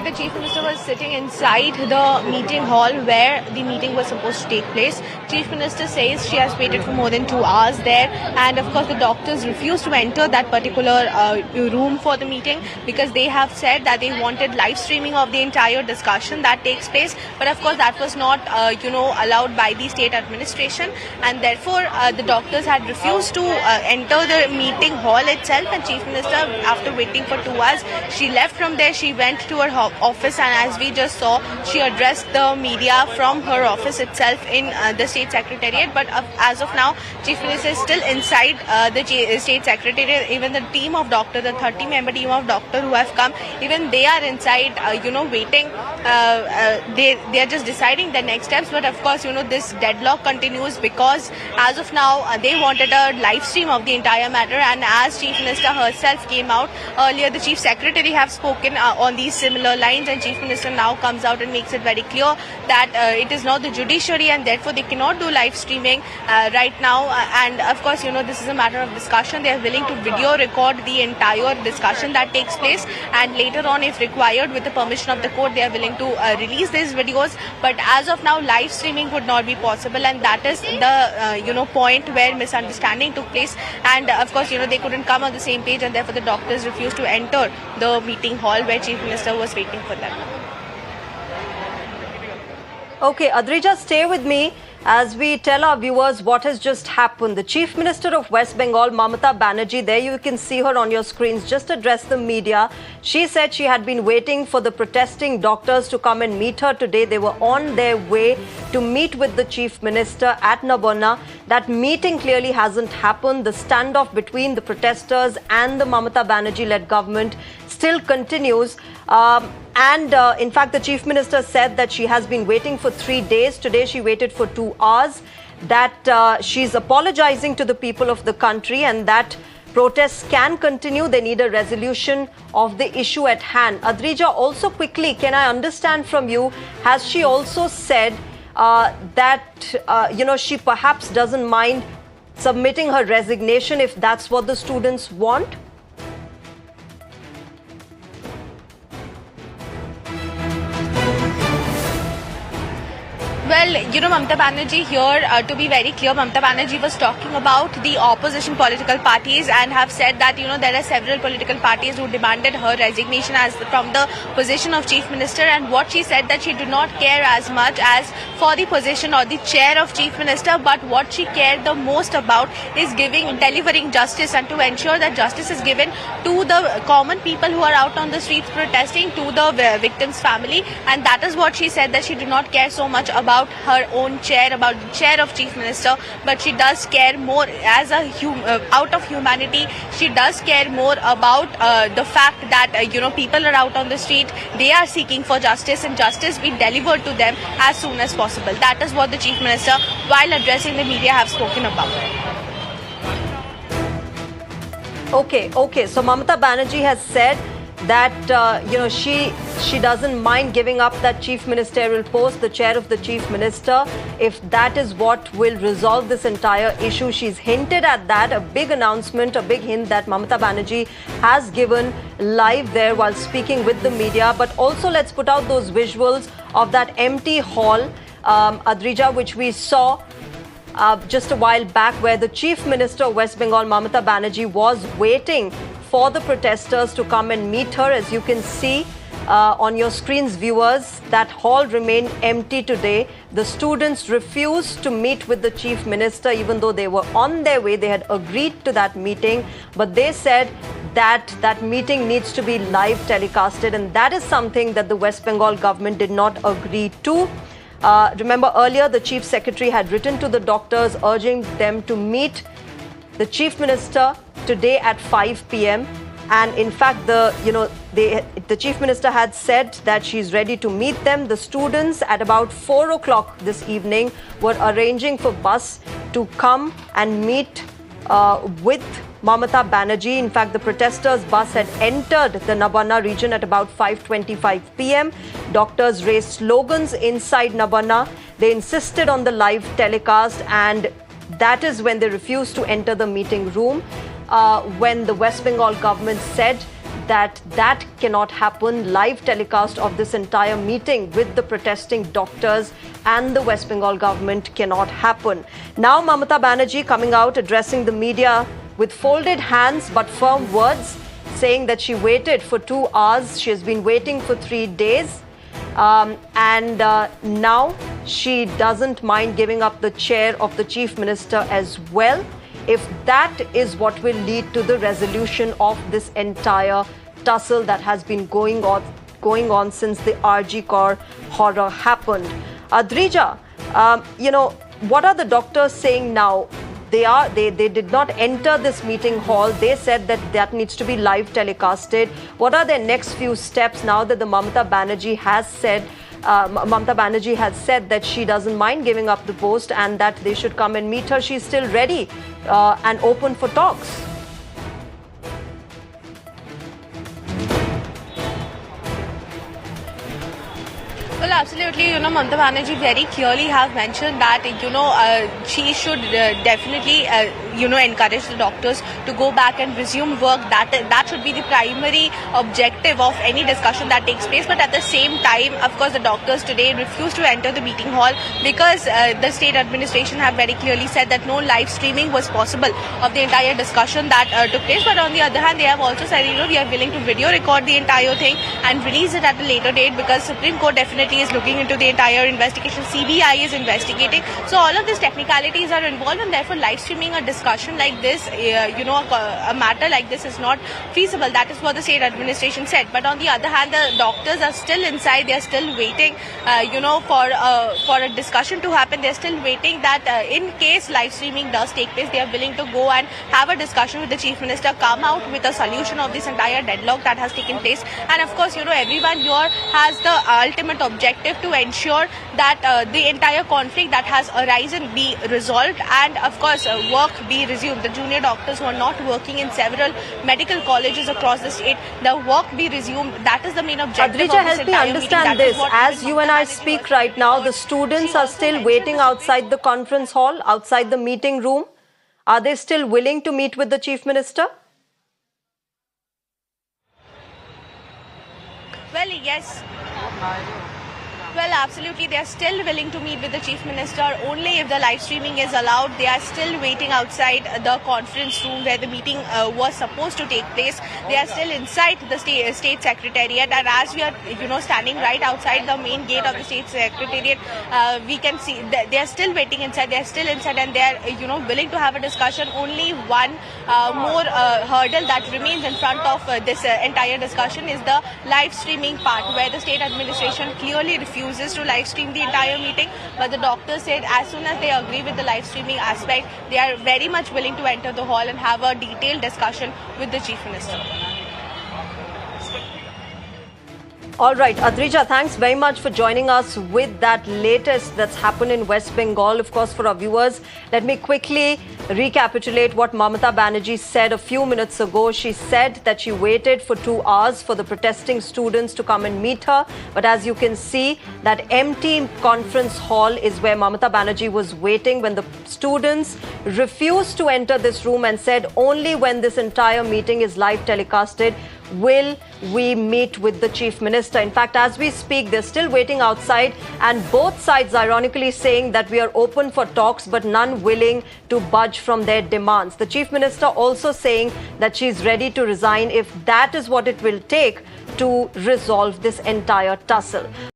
the Chief Minister was sitting inside the meeting hall where the meeting was supposed to take place. Chief Minister says she has waited for more than 2 hours there, and of course the doctors refused to enter that particular room for the meeting because they have said that they wanted live streaming of the entire discussion that takes place. But of course that was not allowed by the state administration, and therefore the doctors had refused to enter the meeting hall itself. And Chief Minister, after waiting for 2 hours, she left from there. She went to her office, and as we just saw, she addressed the media from her office itself in the state secretariat. But as of now, Chief Minister is still inside the state secretariat. Even the team of doctors, the 30-member team of doctors who have come, even they are inside, waiting. They are just deciding the next steps. But of course, this deadlock continues because as of now, they wanted a live stream of the entire matter. And as Chief Minister herself came out earlier, the Chief Secretary have spoken on these similar lines, and Chief Minister now comes out and makes it very clear that it is not the judiciary and therefore they cannot do live streaming right now. And of course, this is a matter of discussion. They are willing to video record the entire discussion that takes place, and later on, if required, with the permission of the court, they are willing to release these videos. But as of now, live streaming would not be possible, and that is the point where misunderstanding took place. And of course, they couldn't come on the same page, and therefore the doctors refused to enter the meeting hall where Chief Minister was waiting for them. Okay, Adrija, stay with me as we tell our viewers what has just happened. The Chief Minister of West Bengal, Mamata Banerjee, there you can see her on your screens, just addressed the media. She said she had been waiting for the protesting doctors to come and meet her today. They were on their way to meet with the Chief Minister at Nabana. That meeting clearly hasn't happened. The standoff between the protesters and the Mamata Banerjee-led government still continues. In fact, the Chief Minister said that she has been waiting for 3 days. Today, she waited for 2 hours. That she's apologizing to the people of the country, and that protests can continue. They need a resolution of the issue at hand. Adrija, also quickly, can I understand from you, has she also said that, she perhaps doesn't mind submitting her resignation if that's what the students want? Well, Mamata Banerjee here, to be very clear, Mamata Banerjee was talking about the opposition political parties and have said that, there are several political parties who demanded her resignation from the position of Chief Minister. And what she said that she did not care as much as for the position or the chair of Chief Minister, but what she cared the most about is delivering justice, and to ensure that justice is given to the common people who are out on the streets protesting, to the victim's family. And that is what she said, that she did not care so much about her own chair, about the chair of Chief Minister, but she does care more as out of humanity. She does care more about the fact that people are out on the street, they are seeking for justice, and justice be delivered to them as soon as possible. That is what the Chief Minister, while addressing the media, have spoken about. Okay. So Mamata Banerjee has said that she doesn't mind giving up that chief ministerial post, the chair of the chief minister, if that is what will resolve this entire issue. She's hinted at that, a big announcement, a big hint that Mamata Banerjee has given live there while speaking with the media. But also, let's put out those visuals of that empty hall, Adrija, which we saw just a while back, where the Chief Minister of West Bengal, Mamata Banerjee, was waiting for the protesters to come and meet her. As you can see on your screens, viewers, that hall remained empty today. The students refused to meet with the Chief Minister, even though they were on their way. They had agreed to that meeting, but they said that that meeting needs to be live telecasted, and that is something that the West Bengal government did not agree to. Remember, earlier the Chief Secretary had written to the doctors urging them to meet the Chief Minister today at 5 p.m. And in fact, the Chief Minister had said that she's ready to meet them. The students at about 4 o'clock this evening were arranging for bus to come and meet with Mamata Banerjee. In fact, the protesters' bus had entered the Nabana region at about 5:25 p.m. Doctors raised slogans inside Nabana. They insisted on the live telecast, and that is when they refused to enter the meeting room. When the West Bengal government said that cannot happen. Live telecast of this entire meeting with the protesting doctors and the West Bengal government cannot happen. Now Mamata Banerjee coming out addressing the media with folded hands but firm words, saying that she waited for 2 hours. She has been waiting for 3 days. Now she doesn't mind giving up the chair of the chief minister as well, if that is what will lead to the resolution of this entire tussle that has been going on since the RG Kaur horror happened. Adrija, what are the doctors saying now? They did not enter this meeting hall. They said that needs to be live telecasted. What are their next few steps now that the Mamata Banerjee has said that she doesn't mind giving up the post and that they should come and meet her? She's still ready and open for talks. Well, absolutely. Mamata Banerjee very clearly have mentioned that, she should definitely, encourage the doctors to go back and resume work. That should be the primary objective of any discussion that takes place. But at the same time, of course, the doctors today refused to enter the meeting hall because the state administration have very clearly said that no live streaming was possible of the entire discussion that took place. But on the other hand, they have also said, we are willing to video record the entire thing and release it at a later date, because Supreme Court definitely is looking into the entire investigation. CBI is investigating. So all of these technicalities are involved, and therefore live streaming a discussion like this, a matter like this is not feasible. That is what the state administration said. But on the other hand, the doctors are still inside. They are still waiting, for a discussion to happen. They are still waiting that in case live streaming does take place, they are willing to go and have a discussion with the chief minister, come out with a solution of this entire deadlock that has taken place. And of course, everyone here has the ultimate objective to ensure that the entire conflict that has arisen be resolved, and of course work be resumed. The junior doctors who are not working in several medical colleges across the state, the work be resumed. That is the main objective. Adrija, help me understand this. As you and I speak right now, the students are still waiting outside the conference hall, outside the meeting room. Are they still willing to meet with the chief minister? Well, yes. Well, absolutely. They are still willing to meet with the Chief Minister only if the live streaming is allowed. They are still waiting outside the conference room where the meeting was supposed to take place. They are still inside the state secretariat, and as we are, standing right outside the main gate of the state secretariat, we can see that they are still waiting inside. They are still inside, and they are, willing to have a discussion. Only one more hurdle that remains in front of this entire discussion is the live streaming part, where the state administration clearly refuses to live stream the entire meeting. But the doctors said as soon as they agree with the live streaming aspect, they are very much willing to enter the hall and have a detailed discussion with the chief minister. All right, Adrija, thanks very much for joining us with that latest that's happened in West Bengal. Of course, for our viewers, let me quickly recapitulate what Mamata Banerjee said a few minutes ago. She said that she waited for 2 hours for the protesting students to come and meet her. But as you can see, that empty conference hall is where Mamata Banerjee was waiting when the students refused to enter this room and said only when this entire meeting is live telecasted will we meet with the chief minister. In fact, as we speak, they're still waiting outside, and both sides ironically saying that we are open for talks, but none willing to budge from their demands. The chief minister also saying that she's ready to resign if that is what it will take to resolve this entire tussle.